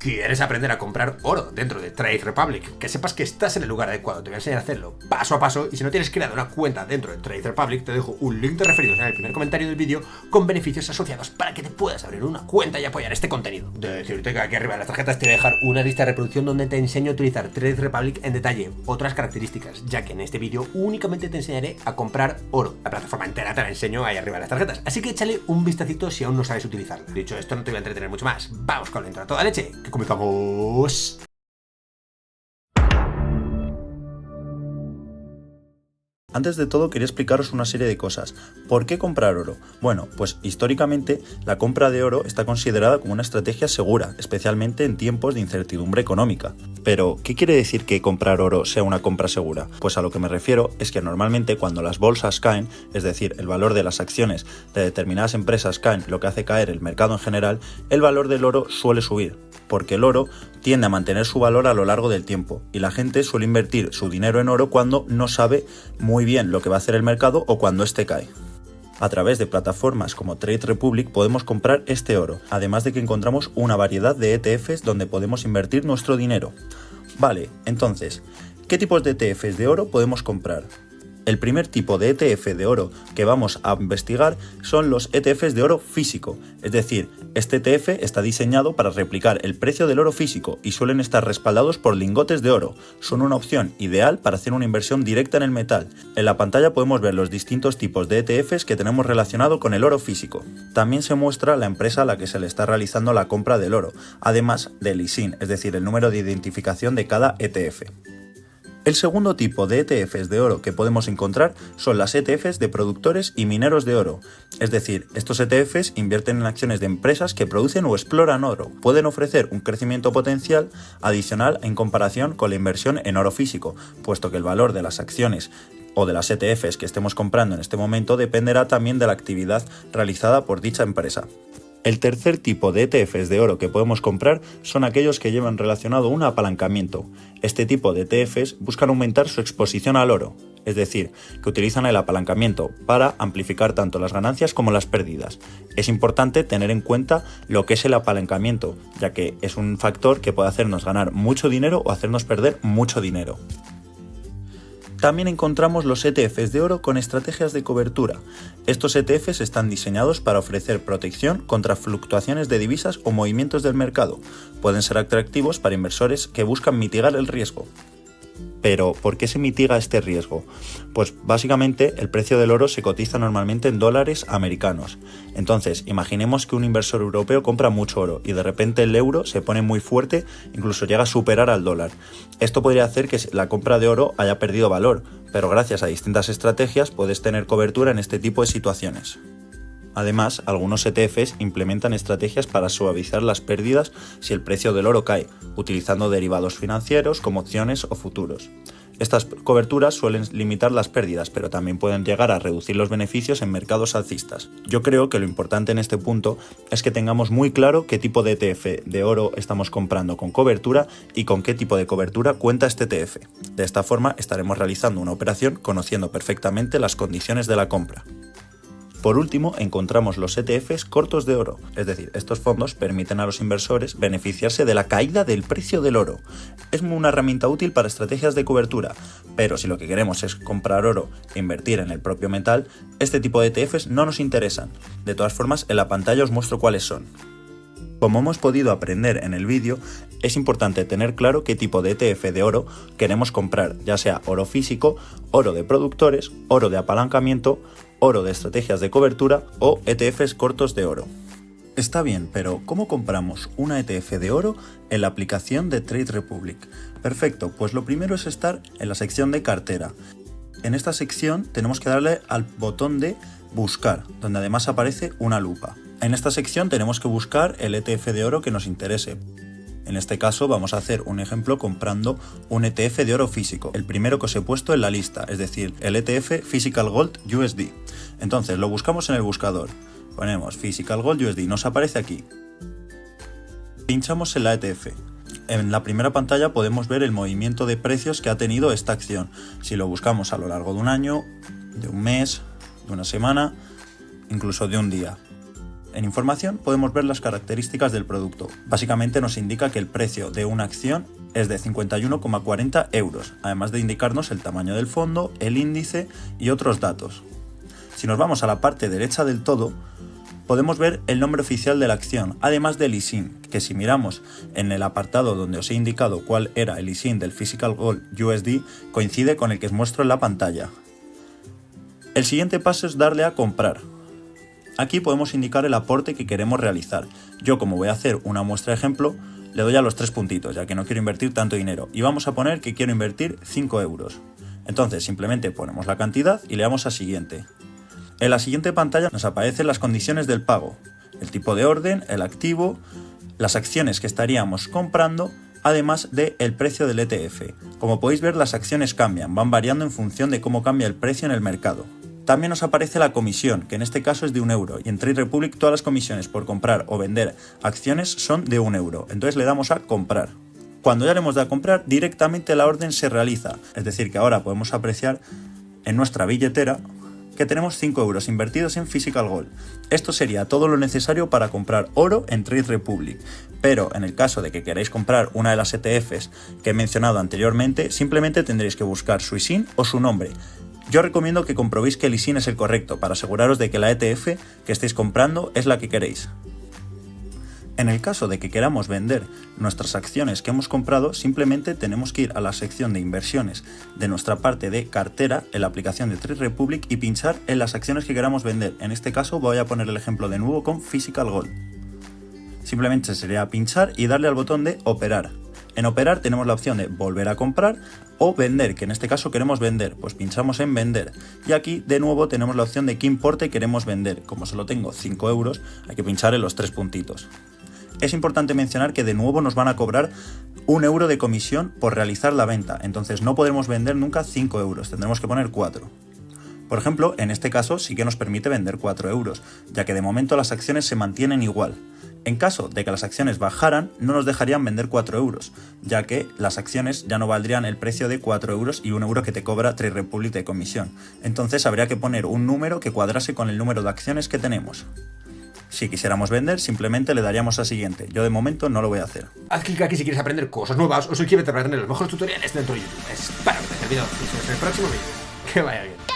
¿Quieres aprender a comprar oro dentro de Trade Republic? Que sepas que estás en el lugar adecuado. Te voy a enseñar a hacerlo paso a paso, y si no tienes creado una cuenta dentro de Trade Republic, te dejo un link de referidos en el primer comentario del vídeo con beneficios asociados para que te puedas abrir una cuenta y apoyar este contenido. Decirte que aquí arriba en las tarjetas te voy a dejar una lista de reproducción donde te enseño a utilizar Trade Republic en detalle, otras características, ya que en este vídeo únicamente te enseñaré a comprar oro. La plataforma entera te la enseño ahí arriba en las tarjetas, así que échale un vistacito si aún no sabes utilizarlo. Dicho esto, no te voy a entretener mucho más. Vamos con la intro a toda leche, que comenzamos. Antes de todo quería explicaros una serie de cosas. ¿Por qué comprar oro? Bueno, pues históricamente la compra de oro está considerada como una estrategia segura, especialmente en tiempos de incertidumbre económica. Pero, ¿qué quiere decir que comprar oro sea una compra segura? Pues a lo que me refiero es que normalmente cuando las bolsas caen, es decir, el valor de las acciones de determinadas empresas caen, lo que hace caer el mercado en general, el valor del oro suele subir, porque el oro tiende a mantener su valor a lo largo del tiempo y la gente suele invertir su dinero en oro cuando no sabe muy bien lo que va a hacer el mercado o cuando éste cae. A través de plataformas como Trade Republic podemos comprar este oro, además de que encontramos una variedad de ETFs donde podemos invertir nuestro dinero. Vale, entonces, ¿qué tipos de ETFs de oro podemos comprar? El primer tipo de ETF de oro que vamos a investigar son los ETFs de oro físico, es decir, este ETF está diseñado para replicar el precio del oro físico y suelen estar respaldados por lingotes de oro. Son una opción ideal para hacer una inversión directa en el metal. En la pantalla podemos ver los distintos tipos de ETFs que tenemos relacionado con el oro físico. También se muestra la empresa a la que se le está realizando la compra del oro, además del ISIN, es decir, el número de identificación de cada ETF. El segundo tipo de ETFs de oro que podemos encontrar son las ETFs de productores y mineros de oro. Es decir, estos ETFs invierten en acciones de empresas que producen o exploran oro. Pueden ofrecer un crecimiento potencial adicional en comparación con la inversión en oro físico, puesto que el valor de las acciones o de las ETFs que estemos comprando en este momento dependerá también de la actividad realizada por dicha empresa. El tercer tipo de ETFs de oro que podemos comprar son aquellos que llevan relacionado un apalancamiento. Este tipo de ETFs buscan aumentar su exposición al oro, es decir, que utilizan el apalancamiento para amplificar tanto las ganancias como las pérdidas. Es importante tener en cuenta lo que es el apalancamiento, ya que es un factor que puede hacernos ganar mucho dinero o hacernos perder mucho dinero. También encontramos los ETFs de oro con estrategias de cobertura. Estos ETFs están diseñados para ofrecer protección contra fluctuaciones de divisas o movimientos del mercado. Pueden ser atractivos para inversores que buscan mitigar el riesgo. Pero, ¿por qué se mitiga este riesgo? Pues básicamente el precio del oro se cotiza normalmente en dólares americanos. Entonces, imaginemos que un inversor europeo compra mucho oro y de repente el euro se pone muy fuerte, incluso llega a superar al dólar. Esto podría hacer que la compra de oro haya perdido valor, pero gracias a distintas estrategias puedes tener cobertura en este tipo de situaciones. Además, algunos ETFs implementan estrategias para suavizar las pérdidas si el precio del oro cae, utilizando derivados financieros como opciones o futuros. Estas coberturas suelen limitar las pérdidas, pero también pueden llegar a reducir los beneficios en mercados alcistas. Yo creo que lo importante en este punto es que tengamos muy claro qué tipo de ETF de oro estamos comprando con cobertura y con qué tipo de cobertura cuenta este ETF. De esta forma estaremos realizando una operación conociendo perfectamente las condiciones de la compra. Por último, encontramos los ETFs cortos de oro, es decir, estos fondos permiten a los inversores beneficiarse de la caída del precio del oro. Es una herramienta útil para estrategias de cobertura, pero si lo que queremos es comprar oro e invertir en el propio metal, este tipo de ETFs no nos interesan. De todas formas, en la pantalla os muestro cuáles son. Como hemos podido aprender en el vídeo, es importante tener claro qué tipo de ETF de oro queremos comprar, ya sea oro físico, oro de productores, oro de apalancamiento, oro de estrategias de cobertura o ETFs cortos de oro. Está bien, pero ¿cómo compramos una ETF de oro en la aplicación de Trade Republic? Perfecto, pues lo primero es estar en la sección de cartera. En esta sección tenemos que darle al botón de buscar, donde además aparece una lupa. En esta sección tenemos que buscar el ETF de oro que nos interese. En este caso vamos a hacer un ejemplo comprando un ETF de oro físico, el primero que os he puesto en la lista, es decir, el ETF Physical Gold USD. Entonces lo buscamos en el buscador, ponemos Physical Gold USD, nos aparece aquí. Pinchamos en la ETF. En la primera pantalla podemos ver el movimiento de precios que ha tenido esta acción. Si lo buscamos a lo largo de un año, de un mes, de una semana, incluso de un día. En información podemos ver las características del producto. Básicamente nos indica que el precio de una acción es de 51,40 euros, además de indicarnos el tamaño del fondo, el índice y otros datos. Si nos vamos a la parte derecha del todo, podemos ver el nombre oficial de la acción, además del ISIN, que si miramos en el apartado donde os he indicado cuál era el ISIN del Physical Gold USD, coincide con el que os muestro en la pantalla. El siguiente paso es darle a comprar. Aquí podemos indicar el aporte que queremos realizar. Yo, como voy a hacer una muestra ejemplo, le doy a los 3 puntitos, ya que no quiero invertir tanto dinero. Y vamos a poner que quiero invertir 5 euros. Entonces simplemente ponemos la cantidad y le damos a siguiente. En la siguiente pantalla nos aparecen las condiciones del pago, el tipo de orden, el activo, las acciones que estaríamos comprando, además del precio del ETF. Como podéis ver, las acciones cambian, van variando en función de cómo cambia el precio en el mercado. También nos aparece la comisión, que en este caso es de 1 euro, y en Trade Republic todas las comisiones por comprar o vender acciones son de 1 euro. Entonces le damos a comprar. Cuando ya le hemos dado a comprar, directamente la orden se realiza. Es decir, que ahora podemos apreciar en nuestra billetera que tenemos 5 euros invertidos en Physical Gold. Esto sería todo lo necesario para comprar oro en Trade Republic. Pero en el caso de que queráis comprar una de las ETFs que he mencionado anteriormente, simplemente tendréis que buscar su ISIN o su nombre. Yo recomiendo que comprobéis que el ISIN es el correcto para aseguraros de que la ETF que estéis comprando es la que queréis. En el caso de que queramos vender nuestras acciones que hemos comprado, simplemente tenemos que ir a la sección de inversiones de nuestra parte de cartera en la aplicación de Trade Republic y pinchar en las acciones que queramos vender. En este caso voy a poner el ejemplo de nuevo con Physical Gold. Simplemente sería pinchar y darle al botón de operar. En operar tenemos la opción de volver a comprar o vender, que en este caso queremos vender, pues pinchamos en vender. Y aquí de nuevo tenemos la opción de qué importe queremos vender. Como solo tengo 5 euros, hay que pinchar en los 3 puntitos. Es importante mencionar que de nuevo nos van a cobrar 1 euro de comisión por realizar la venta, entonces no podremos vender nunca 5 euros, tendremos que poner 4. Por ejemplo, en este caso sí que nos permite vender 4 euros, ya que de momento las acciones se mantienen igual. En caso de que las acciones bajaran, no nos dejarían vender 4 euros, ya que las acciones ya no valdrían el precio de 4 euros y 1 euro que te cobra Trade Republic de comisión. Entonces habría que poner un número que cuadrase con el número de acciones que tenemos. Si quisiéramos vender, simplemente le daríamos a siguiente. Yo de momento no lo voy a hacer. Haz clic aquí si quieres aprender cosas nuevas o suscríbete para tener los mejores tutoriales dentro de YouTube. Espero que te haya servido. Nos vemos en el próximo vídeo. Que vaya bien.